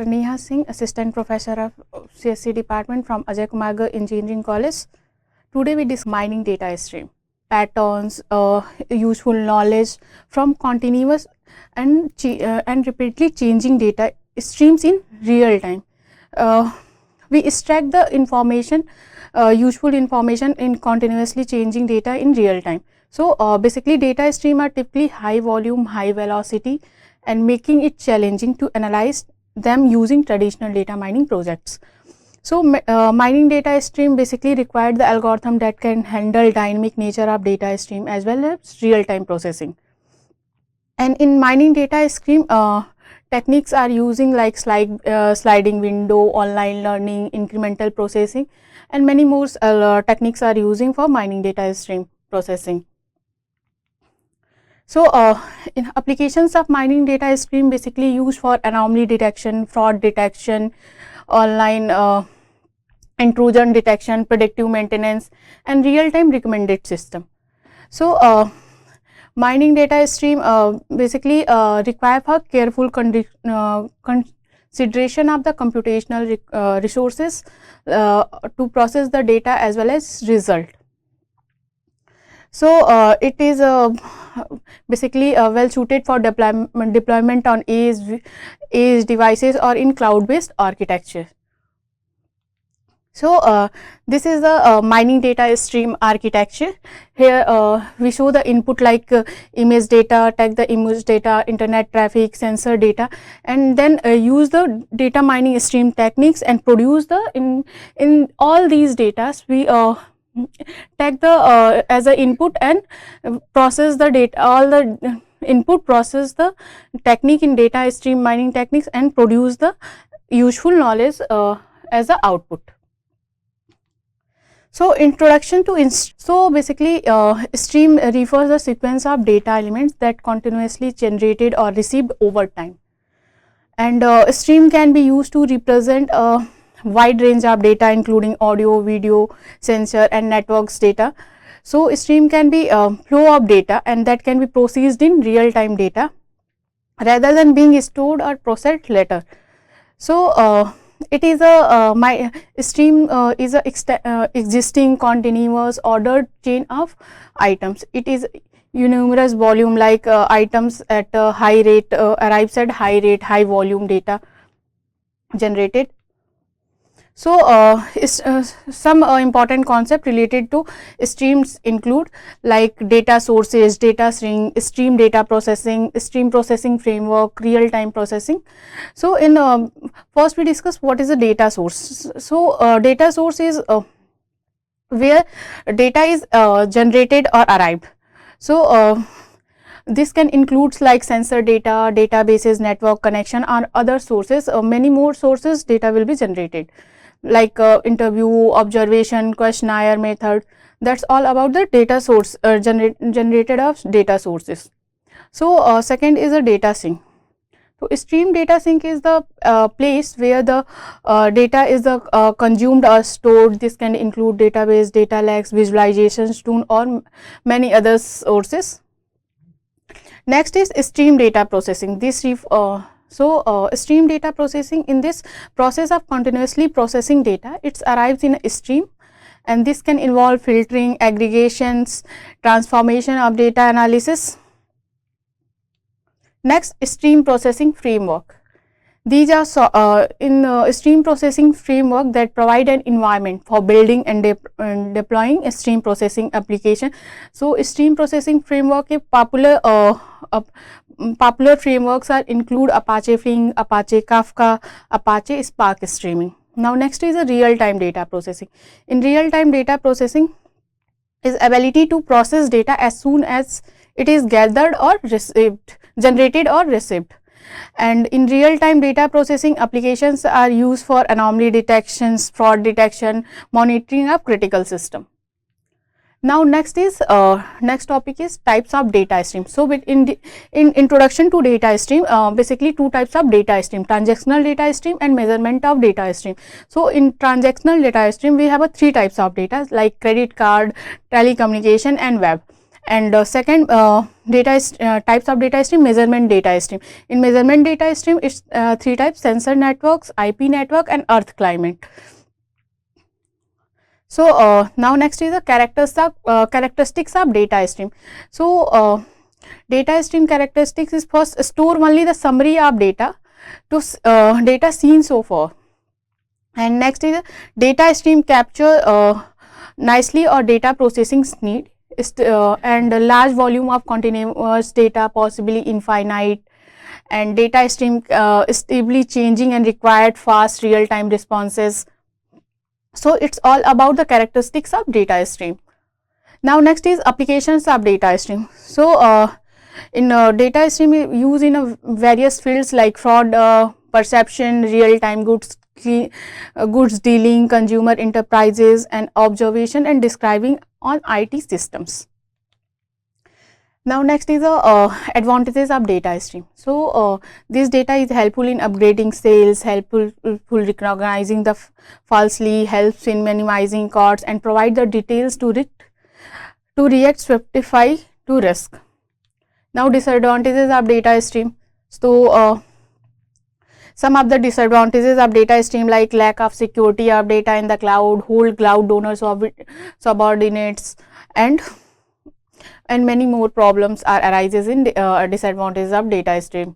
Dr. Neha Singh, Assistant Professor of CSC Department from Akgec Engineering College. Today we discuss mining data stream, patterns, useful knowledge from continuous and repeatedly changing data streams in real time. We extract the information, useful information in continuously changing data in real time. So basically data stream are typically high volume, high velocity, and making it challenging to analyze them using traditional data mining projects. So mining data stream basically required the algorithm that can handle dynamic nature of data stream as well as real time processing. And in mining data stream, techniques are using like sliding window, online learning, incremental processing, and many more techniques are using for mining data stream processing. So in applications of mining data stream basically used for anomaly detection, fraud detection, online intrusion detection, predictive maintenance, and real-time recommended system. So mining data stream basically require for careful consideration of the computational resources to process the data as well as result. So it is basically well suited for deployment on edge devices or in cloud-based architecture. So this is the mining data stream architecture. Here we show the input like image data, take the image data, internet traffic, sensor data, and then use the data mining stream techniques and produce the in all these data we take the as a input and process the data, all the input, process the technique in data stream mining techniques and produce the useful knowledge as a output. So introduction to so basically stream refers a sequence of data elements that continuously generated or received over time, and stream can be used to represent a wide range of data including audio, video, sensor and networks data. So stream can be a flow of data and that can be processed in real time data rather than being stored or processed later. So it is a my stream is a existing continuous ordered chain of items. It is numerous volume like items at a high rate arrives at high rate, high volume data generated. So some important concept related to streams include like data sources, data stream data processing, stream processing framework, real time processing. So in first we discuss what is a data source. So data source is where data is generated or arrived. So this can includes like sensor data, databases, network connection or other sources. Many more sources data will be generated like interview, observation, questionnaire method. That's all about the data source generated of data sources. So second is a data sink. So stream data sink is the place where the data is consumed or stored. This can include database, data lakes, visualizations tool or many other sources. Next is stream data processing. This stream data processing, in this process of continuously processing data, it arrives in a stream and this can involve filtering, aggregations, transformation of data analysis. Next, stream processing framework. These are in stream processing framework that provide an environment for building and deploying a stream processing application. So stream processing framework is popular frameworks are include Apache Flink, Apache Kafka, Apache Spark Streaming. Now next is a real time data processing. In real time data processing is ability to process data as soon as it is gathered or received, generated or received. And in real time data processing, applications are used for anomaly detections, fraud detection, monitoring of critical system. Now next topic is types of data stream. So in introduction to data stream, basically two types of data stream: transactional data stream and measurement of data stream. So in transactional data stream we have three types of data like credit card, telecommunication and web. And second types of data stream, measurement data stream. In measurement data stream, it's three types: sensor networks, IP network, and earth climate. So now next is the characteristics of data stream. So data stream characteristics is first, store only the summary of data to data seen so far. And next is data stream capture nicely or data processing need, and a large volume of continuous data, possibly infinite, and data stream stably changing and required fast real time responses. So it's all about the characteristics of data stream. Now next is applications of data stream. So in data stream use in various fields like fraud perception, real time goods dealing, consumer enterprises, and observation and describing on IT systems. Now next is the advantages of data stream. So this data is helpful in upgrading sales, helpful recognizing the falsely, helps in minimizing costs, and provide the details to react swiftly to risk. Now disadvantages of data stream. So some of the disadvantages of data stream like lack of security of data in the cloud, hold cloud donors of subordinates, and many more problems are arises in disadvantages of data stream.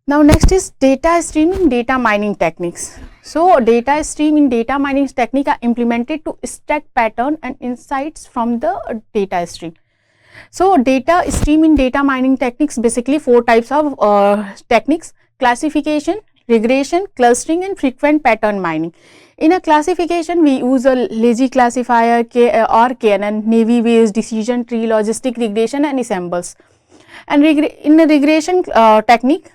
Now next is data stream in data mining techniques. So data stream in data mining technique are implemented to extract pattern and insights from the data stream. So data stream in data mining techniques, basically four types of techniques: classification, regression, clustering, and frequent pattern mining. In a classification, we use a lazy classifier or KNN, Navy based decision tree, logistic regression, and ensembles. And in the regression technique,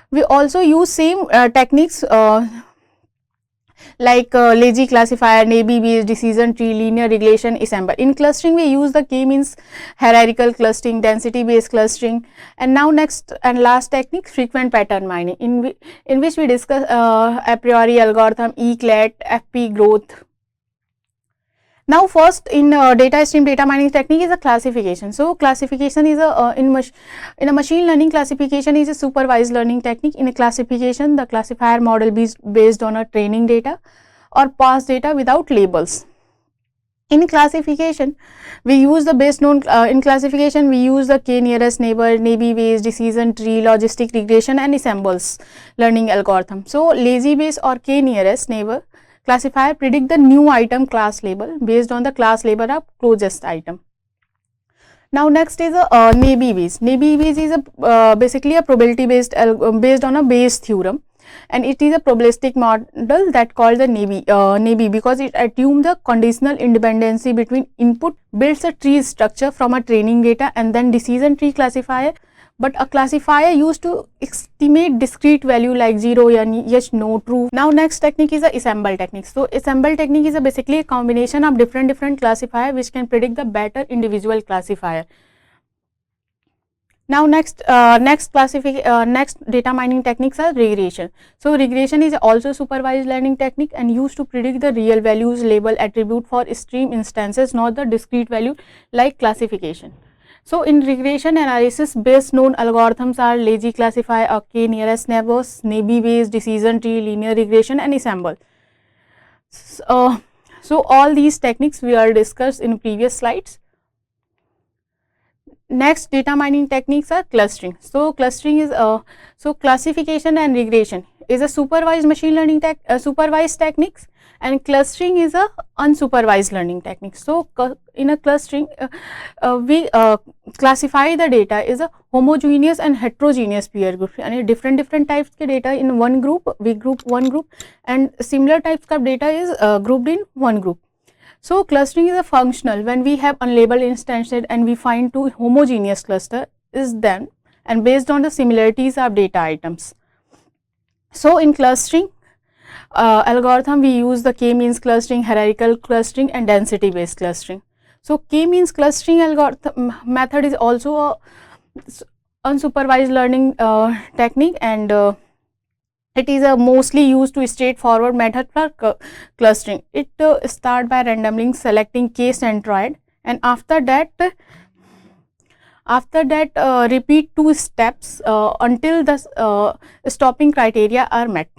we also use same techniques like lazy classifier, Navy based decision tree, linear regression, ensemble. In clustering, we use the k-means hierarchical clustering, density based clustering. And now next and last technique, frequent pattern mining, in which we discuss a priori algorithm, ECLAT, FP growth. Now first in data stream data mining technique is a classification. So classification is a in a machine learning, classification is a supervised learning technique. In a classification, the classifier model is based on a training data or past data without labels. In classification, we use the base known in classification we use the k nearest neighbor, Navy based decision tree, logistic regression, and ensembles learning algorithm. So lazy base or k nearest neighbor classifier predict the new item class label based on the class label of closest item. Now next is a Navy base. Navy base is a basically a probability based based on a Bayes theorem, and it is a probabilistic model that called the Navy because it assumes the conditional independency between input, builds a tree structure from a training data, and then decision tree classifier. But a classifier used to estimate discrete value like 0, yes, no, true. Now next technique is a ensemble technique. So ensemble technique is basically a combination of different classifier which can predict the better individual classifier. Now next data mining techniques are regression. So regression is also supervised learning technique and used to predict the real values label attribute for stream instances, not the discrete value like classification. So in regression analysis, best known algorithms are lazy classifier or k nearest neighbors, Navy based decision tree, linear regression, and ensemble. So all these techniques we are discussed in previous slides. Next data mining techniques are clustering. So clustering is so classification and regression is a supervised machine learning supervised techniques, and clustering is a unsupervised learning technique. So in a clustering we classify the data is a homogeneous and heterogeneous peer group, and different types के data in one group, we group one group, and similar types of data is grouped in one group. So clustering is a functional when we have unlabeled instances and we find two homogeneous cluster is them and based on the similarities of data items. So in clustering algorithm we use the k-means clustering, hierarchical clustering, and density based clustering. So k-means clustering algorithm method is also a unsupervised learning technique, and it is a mostly used to straightforward method for clustering. It start by randomly selecting k centroid and after that repeat 2 steps until the stopping criteria are met.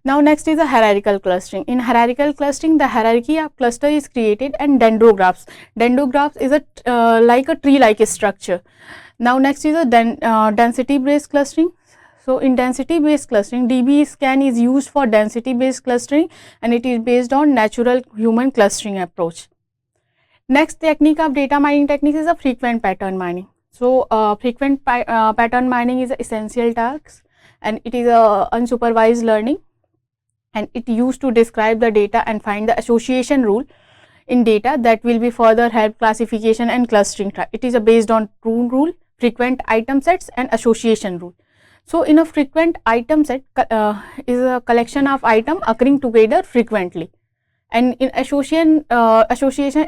Now next is a hierarchical clustering. In hierarchical clustering, the hierarchy of cluster is created and dendrographs. Dendrographs is a like a tree like structure. Now next is a density based clustering. So in density based clustering, DB scan is used for density based clustering, and it is based on natural human clustering approach. Next technique of data mining technique is a frequent pattern mining. So frequent pattern mining is an essential task, and it is a unsupervised learning, and it used to describe the data and find the association rule in data that will be further help classification and clustering. It is based on true rule, frequent item sets, and association rule. So in a frequent item set is a collection of items occurring together frequently, and in association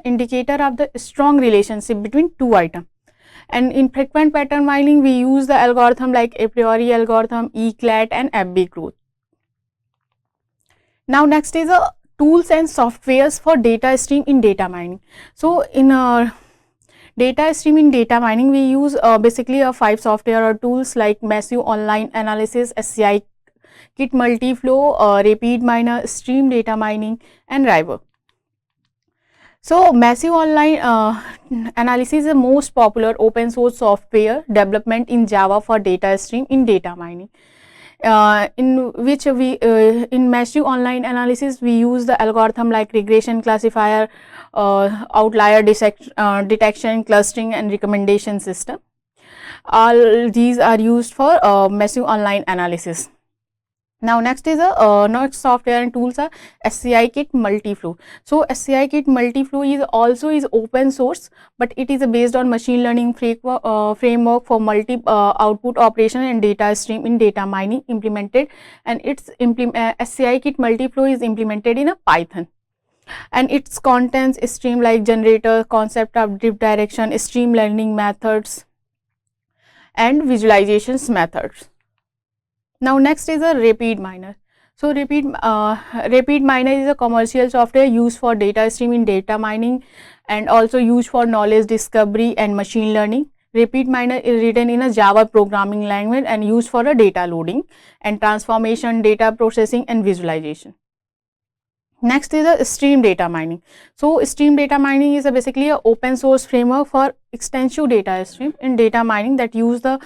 indicator of the strong relationship between two items. And in frequent pattern mining, we use the algorithm like a priori algorithm, ECLAT, and FB growth. Now next is a tools and softwares for data stream in data mining. So in data stream in data mining, we use basically 5 software or tools like Massive Online Analysis, SCI Kit Multiflow, Rapid Miner, Stream Data Mining, and River. So Massive Online Analysis is the most popular open source software development in Java for data stream in data mining. In which we in Massive Online Analysis, we use the algorithm like regression classifier, outlier detection, clustering, and recommendation system. All these are used for Massive Online Analysis. Now next is a next software and tools are SCI Kit Multiflow. So SCI Kit Multiflow is also open source, but it is based on machine learning framework for multi output operation and data stream in data mining implemented, and its SCI Kit Multiflow is implemented in a Python, and its contents stream like generator, concept of drift direction, stream learning methods, and visualizations methods. Now next is a Rapid Miner. So Rapid Miner is a commercial software used for data stream in data mining, and also used for knowledge discovery and machine learning. Rapid Miner is written in a Java programming language and used for a data loading and transformation, data processing, and visualization. Next is a stream data mining. So stream data mining is basically an open source framework for extensive data stream in data mining that use the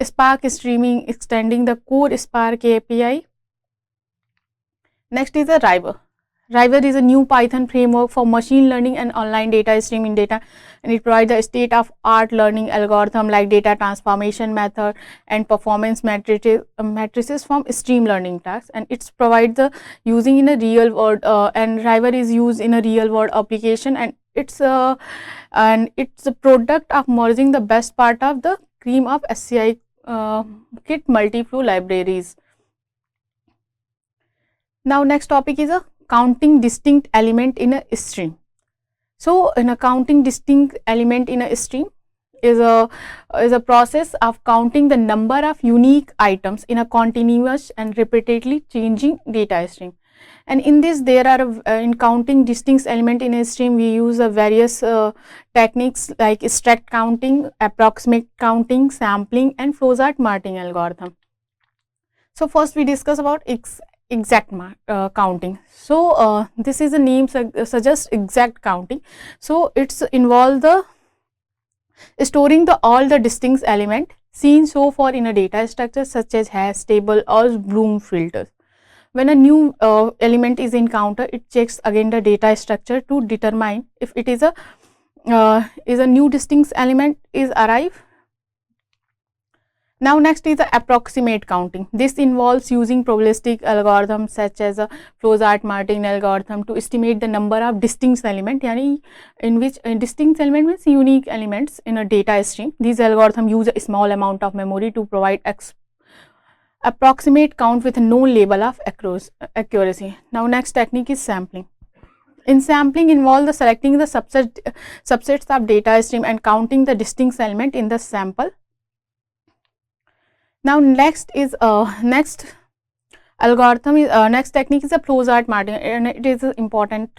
Spark streaming, extending the core Spark API. Next is a River. River is a new Python framework for machine learning and online data stream in data, and it provides a state-of-art learning algorithm like data transformation method and performance matrices from stream learning tasks, and it's provides the using in a real world and River is used in a real world application, and it's a product of merging the best part of the cream of SCI Kit Multiflow libraries. Now next topic is a counting distinct element in a stream. So in a counting distinct element in a stream is a process of counting the number of unique items in a continuous and repeatedly changing data stream. And in this, there are in counting distinct element in a stream, we use various techniques like stacked counting, approximate counting, sampling, and flowchart marking algorithm. So first we discuss about exact counting. So this is a name suggests exact counting. So it's involve the storing all the distinct element seen so far in a data structure such as hash table or Bloom filters. When a new element is encountered, it checks again the data structure to determine if it is a new distinct element is arrived. Now next is the approximate counting. This involves using probabilistic algorithms such as a flowchart marking algorithm to estimate the number of distinct elements, in which distinct element means unique elements in a data stream. These algorithms use a small amount of memory to provide approximate count with no level of accuracy. Now next technique is sampling. In sampling involve the selecting the subsets of data stream and counting the distinct element in the sample. Now next is next algorithm is next technique is a flowchart marking, and it is an important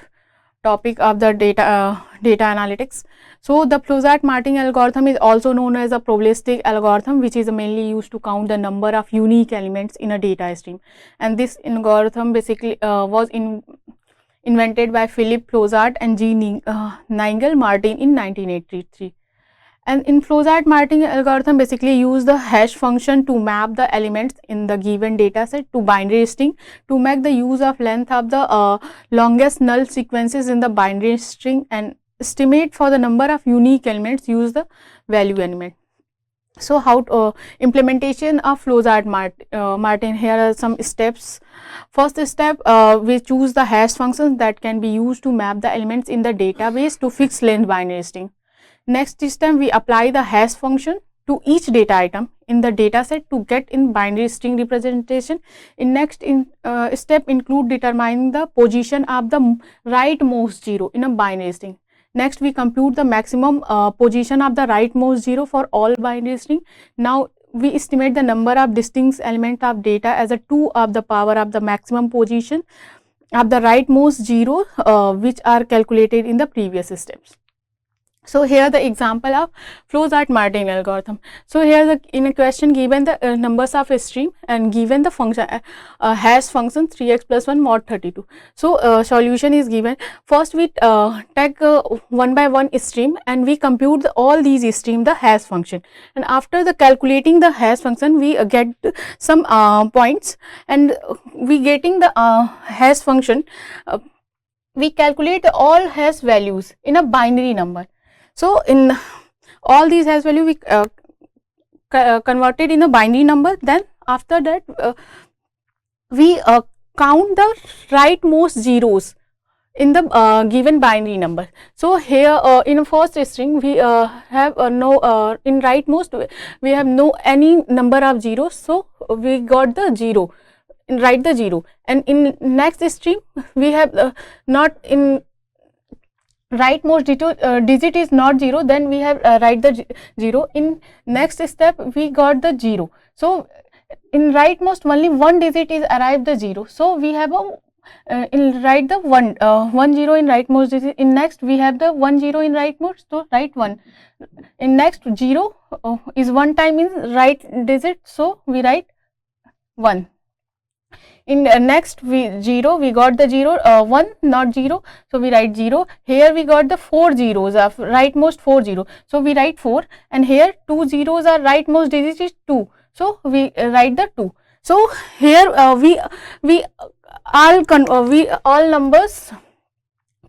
topic of the data analytics. So the Closat-Martin algorithm is also known as a probabilistic algorithm, which is mainly used to count the number of unique elements in a data stream. And this algorithm basically was invented by Philip Closat and Nigel Martin in 1983. And in Closat-Martin algorithm basically use the hash function to map the elements in the given data set to binary string to make the use of length of the longest null sequences in the binary string, and estimate for the number of unique elements use the value element. So how implementation of Closat-Martin, here are some steps. First step, we choose the hash functions that can be used to map the elements in the database to fixed length binary string. Next step, we apply the hash function to each data item in the data set to get in binary string representation. In next step include determining the position of the rightmost zero in a binary string. Next, we compute the maximum position of the rightmost zero for all binary string. Now we estimate the number of distinct elements of data as a 2 of the power of the maximum position of the rightmost zero, which are calculated in the previous steps. So here the example of Closat-Martin algorithm. So here in a question given the numbers of a stream and given the function hash function 3x plus 1 mod 32. So solution is given. First we take one by one stream and we compute all these stream the hash function, and after the calculating the hash function we get some points, and we getting the hash function we calculate all hash values in a binary number. So in all these hash value we converted in a binary number. Then after that we count the rightmost zeros in the given binary number. So here in first string we have no in rightmost we have no any number of zeros, so we got the 0, write the 0, and in next string we have not in rightmost digit is not 0, then we have write the 0. In next step we got the 0, so in rightmost only one digit is arrived the 0, so we have a in write the 1 0 in rightmost digit. In next we have the 1 0 in rightmost, so write 1. In next 0 is one time in right digit, so we write 1. In next we 0 we got the 0 1 not 0, so we write 0. Here we got the 4 zeros of rightmost 4 0, so we write 4, and here 2 zeros are rightmost digit is 2, so we write the 2. So here we all numbers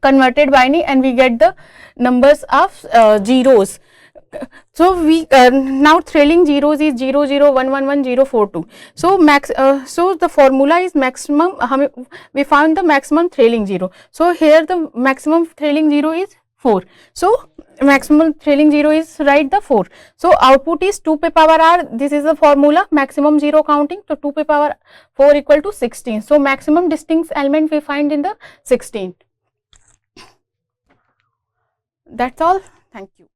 converted binary and we get the numbers of zeros. So we now trailing zeros is 0 0 1 1 1 0 4 2. So so the formula is maximum. We found the maximum trailing 0. So here the maximum trailing 0 is 4. So maximum trailing 0 is right the 4. So output is 2 pi power r. This is the formula maximum 0 counting. So 2 pi power 4 equal to 16. So maximum distinct element we find in the 16. That's all. Thank you.